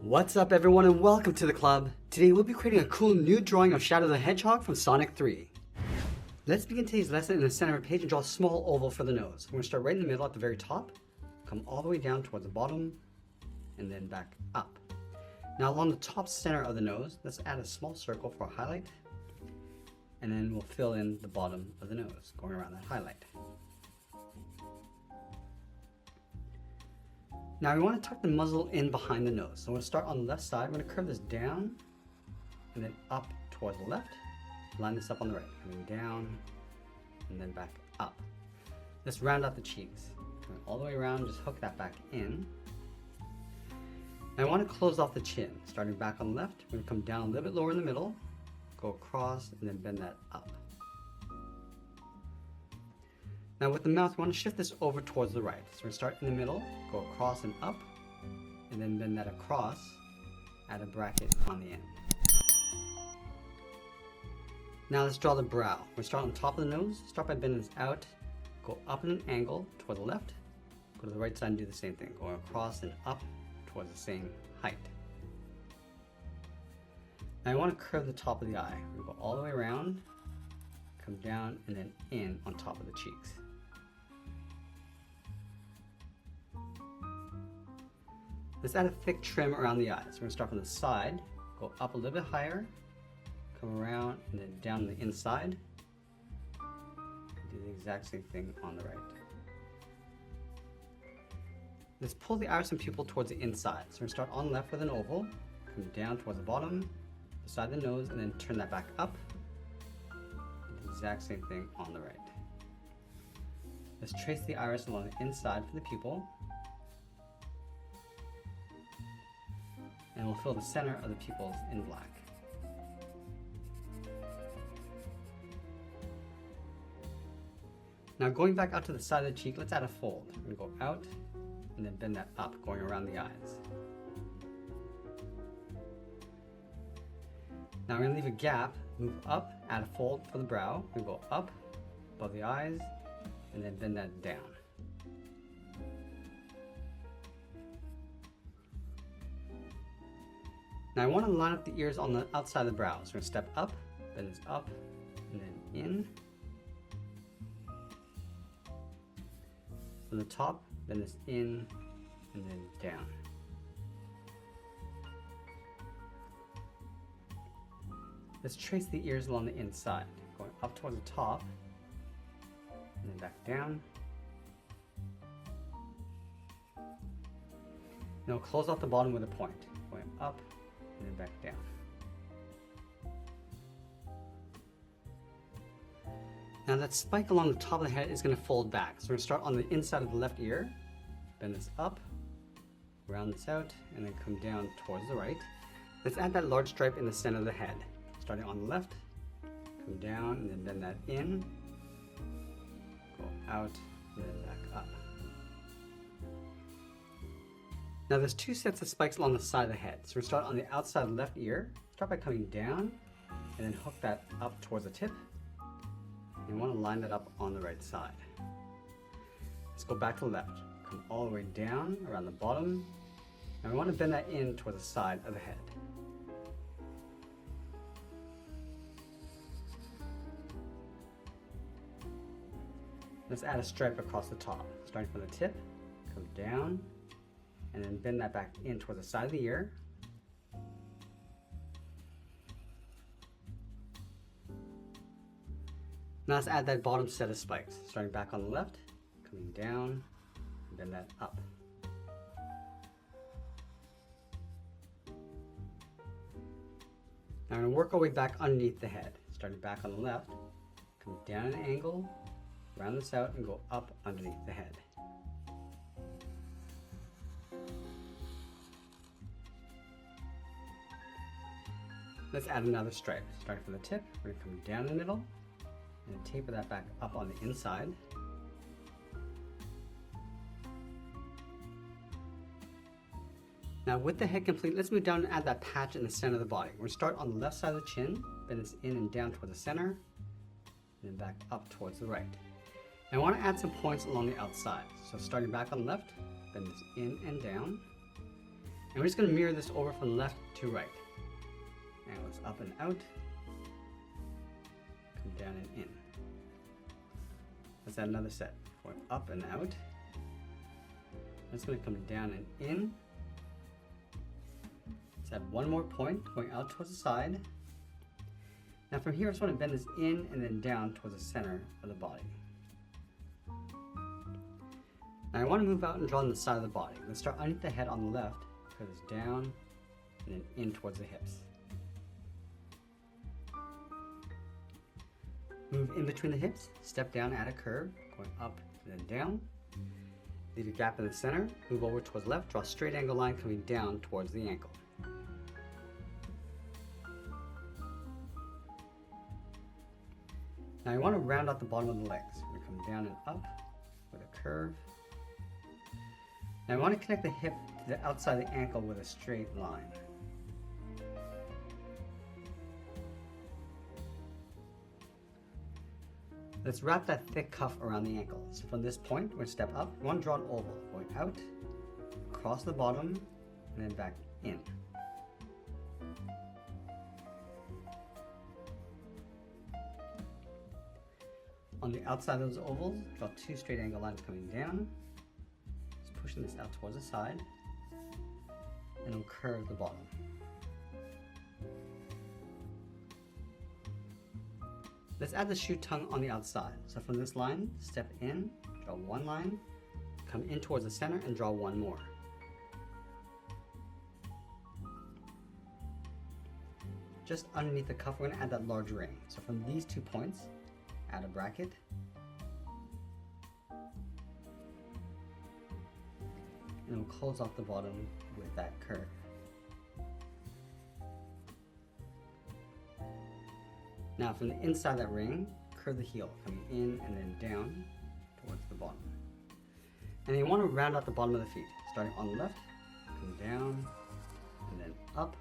What's up everyone and welcome to the club. Today we'll be creating a cool new drawing of Shadow the Hedgehog from Sonic 3. Let's begin today's lesson in the center of the page and draw a small oval for the nose. We're going to start right in the middle at the very top, come all the way down towards the bottom, and then back up. Now along the top center of the nose, let's add a small circle for a highlight, and then we'll fill in the bottom of the nose, going around that highlight. Now we want to tuck the muzzle in behind the nose. So we're going to start on the left side. We're going to curve this down and then up towards the left. Line this up on the right, coming down and then back up. Let's round out the cheeks. Coming all the way around, just hook that back in. Now I want to close off the chin. Starting back on the left, we're going to come down a little bit lower in the middle, go across and then bend that up. Now with the mouth, we want to shift this over towards the right. So we're going to start in the middle, go across and up, and then bend that across, add a bracket on the end. Now let's draw the brow. We're going to start on the top of the nose, start by bending this out, go up in an angle toward the left, go to the right side and do the same thing, going across and up towards the same height. Now I want to curve the top of the eye. We're going to go all the way around, come down and then in on top of the cheeks. Let's add a thick trim around the eyes. We're going to start from the side, go up a little bit higher, come around and then down the inside. Do the exact same thing on the right. Let's pull the iris and pupil towards the inside. So we're going to start on the left with an oval, come down towards the bottom, beside the nose, and then turn that back up. Do the exact same thing on the right. Let's trace the iris along the inside for the pupil. And we'll fill the center of the pupils in black. Now going back out to the side of the cheek, let's add a fold. We're going to go out and then bend that up, going around the eyes. Now we're going to leave a gap, move up, add a fold for the brow. We're going to go up above the eyes and then bend that down. Now I want to line up the ears on the outside of the brow. So we're going to step up, bend this up, and then in. From the top, bend this in, and then down. Let's trace the ears along the inside, going up towards the top, and then back down. Now we'll close off the bottom with a point, going up, and then back down. Now that spike along the top of the head is going to fold back. So we're going to start on the inside of the left ear, bend this up, round this out, and then come down towards the right. Let's add that large stripe in the center of the head. Starting on the left, come down and then bend that in, go out, and then back up. Now there's two sets of spikes along the side of the head. So we're going to start on the outside of the left ear, start by coming down, and then hook that up towards the tip. And you want to line that up on the right side. Let's go back to the left, come all the way down around the bottom, and we want to bend that in towards the side of the head. Let's add a stripe across the top, starting from the tip, come down, and then bend that back in towards the side of the ear. Now let's add that bottom set of spikes, starting back on the left, coming down, and bend that up. Now we're going to work our way back underneath the head, starting back on the left, come down at an angle, round this out, and go up underneath the head. Let's add another stripe. Starting from the tip, we're going to come down the middle and taper that back up on the inside. Now with the head complete, let's move down and add that patch in the center of the body. We're going to start on the left side of the chin, bend this in and down toward the center, and then back up towards the right. And I want to add some points along the outside. So starting back on the left, bend this in and down. we're just going to mirror this over from left to right. And it's up and out, come down and in. Let's add another set. Going up and out. It's going to come down and in. Let's add one more point going out towards the side. Now from here, I just want to bend this in and then down towards the center of the body. Now I want to move out and draw on the side of the body. Let's start underneath the head on the left, curve this down and then in towards the hips. Move in between the hips, step down, add a curve, going up and then down. Leave a gap in the center, move over towards the left, draw a straight angle line coming down towards the ankle. Now I want to round out the bottom of the legs. We're going to come down and up with a curve. Now I want to connect the hip to the outside of the ankle with a straight line. Let's wrap that thick cuff around the ankle. So from this point, we're going to step up. We want to draw an oval, going out, across the bottom, and then back in. On the outside of those ovals, draw two straight angle lines coming down. Just pushing this out towards the side, and we'll curve the bottom. Let's add the shoe tongue on the outside. So from this line, step in, draw one line, come in towards the center and draw one more. Just underneath the cuff, we're going to add that large ring. So from these 2 points, add a bracket. And we'll close off the bottom with that curve. Now from the inside of that ring, curve the heel, coming in and then down towards the bottom. And you want to round out the bottom of the feet, starting on the left, come down, and then up.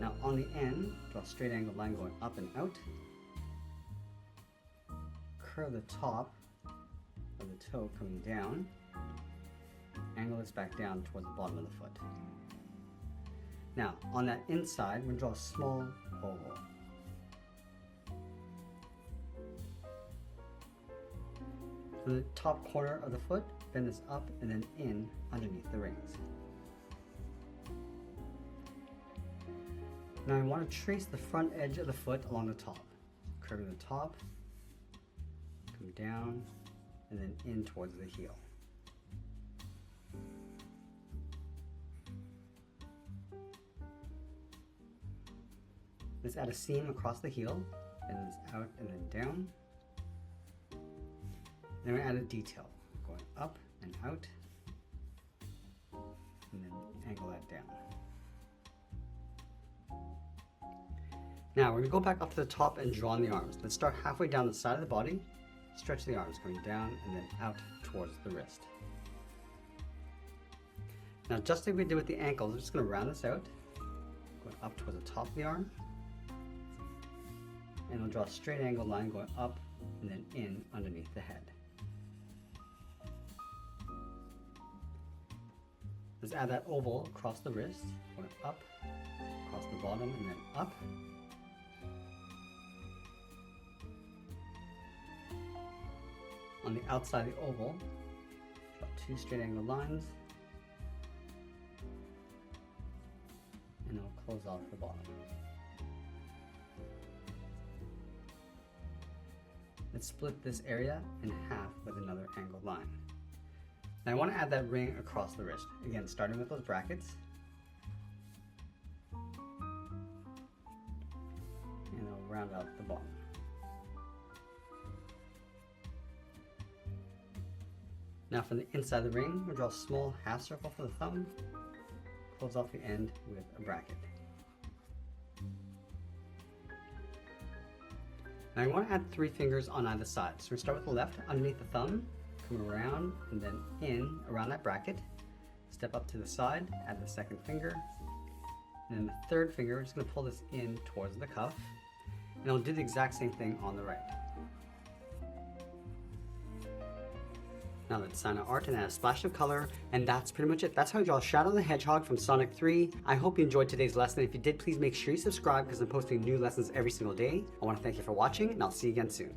Now on the end, draw a straight angled line going up and out. Curve the top of the toe coming down. Angle this back down towards the bottom of the foot. Now, on that inside, we're going to draw a small oval. From the top corner of the foot, bend this up and then in underneath the rings. Now I want to trace the front edge of the foot along the top. Curving the top, come down, and then in towards the heel. Let's add a seam across the heel, bend this out and then down. Then we add a detail, going up and out, and then angle that down. Now we're going to go back up to the top and draw on the arms. Let's start halfway down the side of the body, stretch the arms, going down and then out towards the wrist. Now just like we did with the ankles, we're just going to round this out, going up towards the top of the arm. And we'll draw a straight angle line going up and then in underneath the head. Let's add that oval across the wrist, going up, across the bottom, and then up. On the outside of the oval, draw two straight angle lines, and I'll close off the bottom. Let's split this area in half with another angled line. Now I want to add that ring across the wrist. Again, starting with those brackets. And I'll round out the bottom. Now from the inside of the ring, we'll draw a small half circle for the thumb, close off the end with a bracket. Now I want to add 3 fingers on either side. So we're going to start with the left, underneath the thumb, come around and then in around that bracket. Step up to the side, add the second finger. And then the third finger, we're just going to pull this in towards the cuff. And I'll do the exact same thing on the right. Now let's sign our art and add a splash of color, and that's pretty much it. That's how you draw Shadow the Hedgehog from Sonic 3. I hope you enjoyed today's lesson. If you did, please make sure you subscribe because I'm posting new lessons every single day. I want to thank you for watching, and I'll see you again soon.